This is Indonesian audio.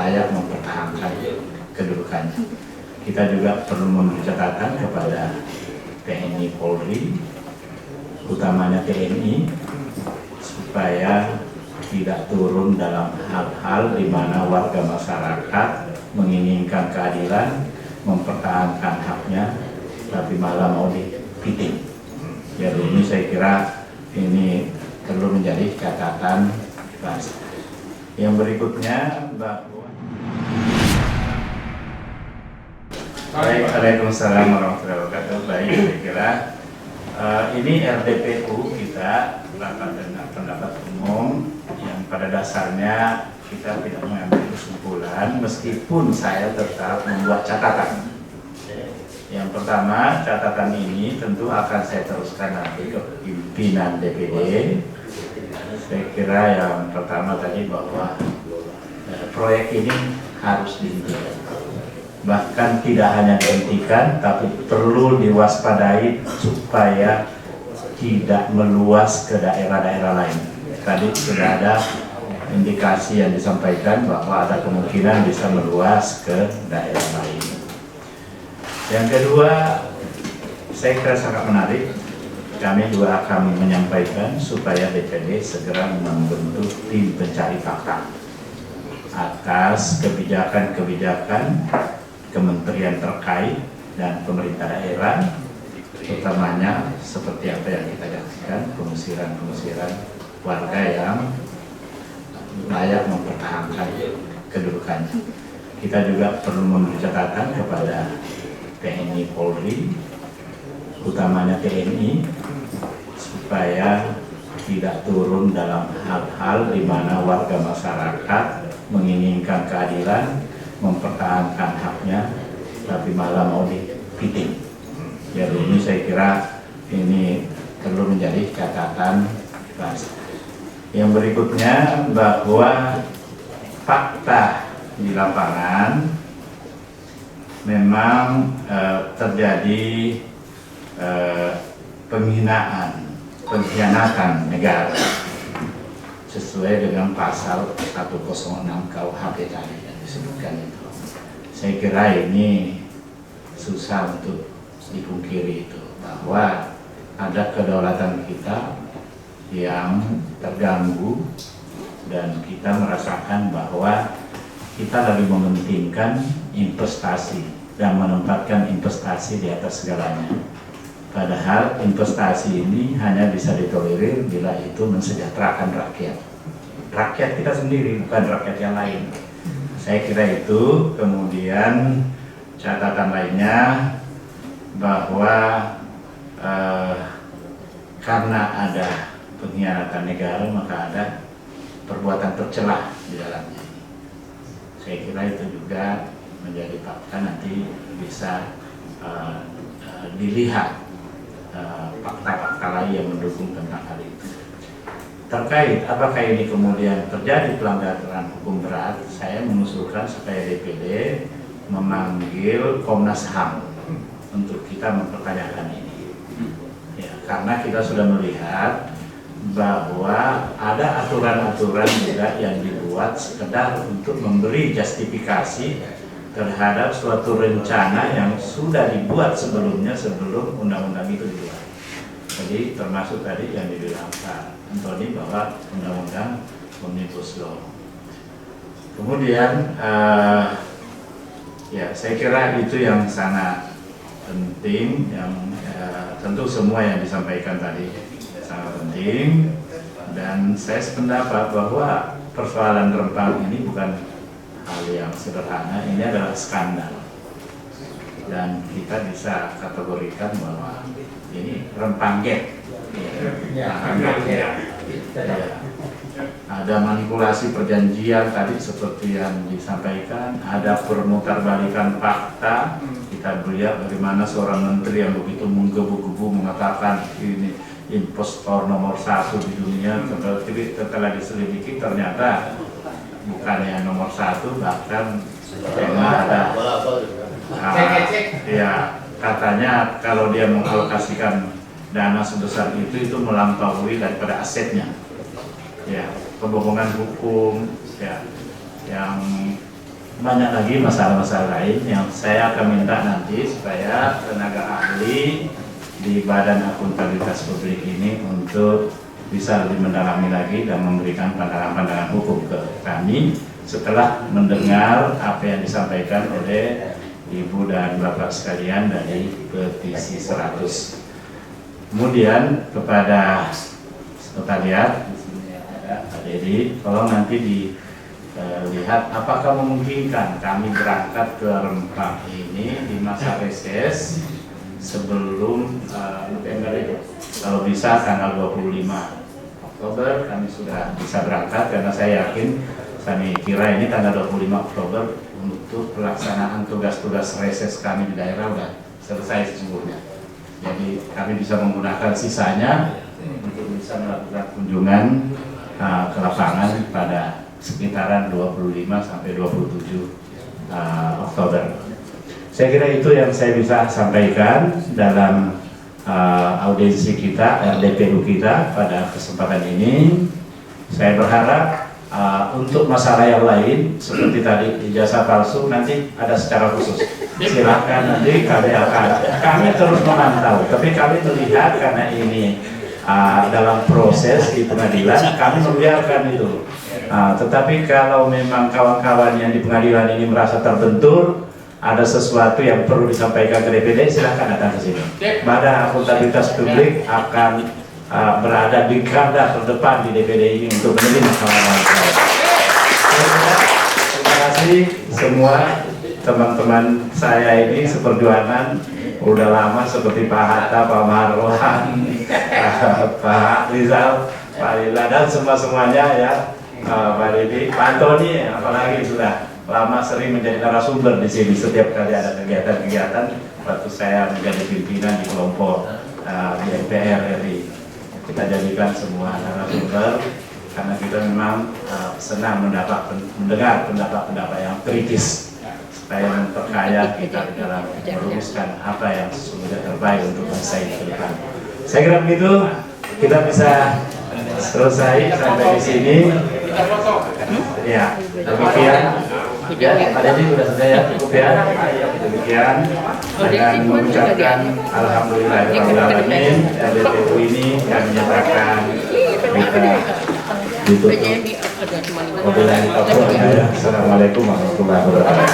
layak mempertahankan kedudukannya. Kita juga perlu memberi catatan kepada TNI Polri, utamanya TNI, supaya tidak turun dalam hal-hal di mana warga masyarakat menginginkan keadilan, mempertahankan haknya, tapi malah mau dipiting. Jadi ini saya kira ini perlu menjadi catatan bangsa. Yang berikutnya, bahwa baik, Waalaikumsalam warahmatullahi wabarakatuh. Baik, saya kira ini RDPU kita rapat dengan pendapat umum yang pada dasarnya kita tidak mengambil kesimpulan, meskipun saya tetap membuat catatan. Yang pertama, catatan ini tentu akan saya teruskan nanti ke pimpinan DPD. Saya kira yang pertama tadi bahwa proyek ini harus dihentikan. Bahkan tidak hanya dihentikan, tapi perlu diwaspadai supaya tidak meluas ke daerah-daerah lain. Tadi sudah ada indikasi yang disampaikan bahwa ada kemungkinan bisa meluas ke daerah lain. Yang kedua, saya kira sangat menarik. Kami juga akan menyampaikan supaya DPD segera membentuk tim pencari fakta atas kebijakan-kebijakan kementerian terkait dan pemerintah daerah, utamanya seperti apa yang kita saksikan, pengusiran warga yang layak mempertahankan kedudukannya. Kita juga perlu memberi catatan kepada TNI Polri, utamanya TNI, supaya tidak turun dalam hal-hal di mana warga masyarakat menginginkan keadilan, mempertahankan haknya, tapi malah mau dipiting. Jadi ini saya kira ini perlu menjadi catatan bangsa. Yang berikutnya, bahwa fakta di lapangan memang terjadi pengkhianatan negara sesuai dengan pasal 106 KUHP tadi yang disebutkan itu. Saya kira ini susah untuk dipungkiri itu, bahwa ada kedaulatan kita yang terganggu dan kita merasakan bahwa kita lagi mementingkan investasi dan menempatkan investasi di atas segalanya. Padahal investasi ini hanya bisa ditolerir bila itu mensejahterakan rakyat. Rakyat kita sendiri, bukan rakyat yang lain. Saya kira itu. Kemudian catatan lainnya bahwa karena ada pengkhianatan negara, maka ada perbuatan tercela di dalamnya. Saya kira itu juga menjadi fakta, nanti bisa dilihat fakta-fakta lain yang mendukung tentang hal itu. Terkait apakah ini kemudian terjadi pelanggaran hukum berat, saya mengusulkan supaya DPD memanggil Komnas HAM untuk kita mempertanyakan ini. Ya, karena kita sudah melihat bahwa ada aturan-aturan juga yang dibuat sekedar untuk memberi justifikasi terhadap suatu rencana yang sudah dibuat sebelumnya, sebelum undang-undang itu dibuat. Jadi termasuk tadi yang dibilang Pak Antoni bahwa undang-undang Omnibus Law. Kemudian ya saya kira itu yang sangat penting, yang tentu semua yang disampaikan tadi sangat penting, dan saya sependapat bahwa persoalan Rempang ini bukan hal yang sederhana, ini adalah skandal, dan kita bisa kategorikan bahwa ini Rempang Gate. Ada manipulasi perjanjian tadi seperti yang disampaikan, ada permutarbalikan fakta. Kita melihat bagaimana seorang menteri yang begitu menggebu-gebu mengatakan ini impostor nomor 1 di dunia, setelah diselidiki ternyata bukannya nomor 1, bahkan ada ya katanya kalau dia mengalokasikan dana sebesar itu melampaui daripada asetnya. Ya, kebohongan hukum ya, yang banyak lagi masalah-masalah lain yang saya akan minta nanti supaya tenaga ahli di Badan Akuntabilitas Publik ini untuk bisa lebih mendalami lagi dan memberikan pandangan-pandangan hukum ke kami setelah mendengar apa yang disampaikan oleh Ibu dan Bapak sekalian dari petisi 100. Kemudian kepada sekretariat, Pak Dedi, tolong nanti dilihat apakah memungkinkan kami berangkat ke Rempang ini di masa reses sebelum November itu. Kalau bisa tanggal 25 Oktober kami sudah bisa berangkat, karena saya yakin, kami kira ini tanggal 25 Oktober untuk pelaksanaan tugas-tugas reses kami di daerah sudah selesai sesungguhnya. Jadi kami bisa menggunakan sisanya untuk bisa melakukan kunjungan ke lapangan pada sekitaran 25 sampai 27 Oktober. Saya kira itu yang saya bisa sampaikan dalam audiensi kita, RDPU kita pada kesempatan ini. Saya berharap untuk masalah yang lain seperti tadi ijazah palsu nanti ada secara khusus. Silakan nanti kami terus memantau, tapi kami melihat karena ini dalam proses di pengadilan, kami membiarkan itu. Tetapi kalau memang kawan-kawan yang di pengadilan ini merasa terbentur, ada sesuatu yang perlu disampaikan ke DPD, silakan datang ke sini. Badan Akuntabilitas Publik akan berada di garda terdepan di DPD ini untuk menerima kawan-kawan. Terima kasih semua teman-teman saya ini seperjuangan udah lama seperti Pak Hatta, Pak Marwan, Pak Rizal, Pak Lila dan semuanya ya, Pak Dedi, Pak Antoni, apalagi sudah lama sering menjadi narasumber di sini setiap kali ada kegiatan-kegiatan waktu saya menjadi pimpinan di kelompok di MPR RI. Kita jadikan semua narasumber karena kita memang senang mendengar pendapat-pendapat yang kritis supaya memperkaya kita di dalam merumuskan apa yang sesungguhnya terbaik untuk bangsa ini ke depan. Saya kira begitu, kita bisa selesai sampai di sini. Ya, demikian. Ya, Pak Dedi sudah selesai ya, cukup ya. Demikian dengan mengucapkan alhamdulillahirrahmanirrahim, RDPU ini kami nyatakan kita ditutup. Wabillahi taufiq. Assalamualaikum warahmatullahi wabarakatuh.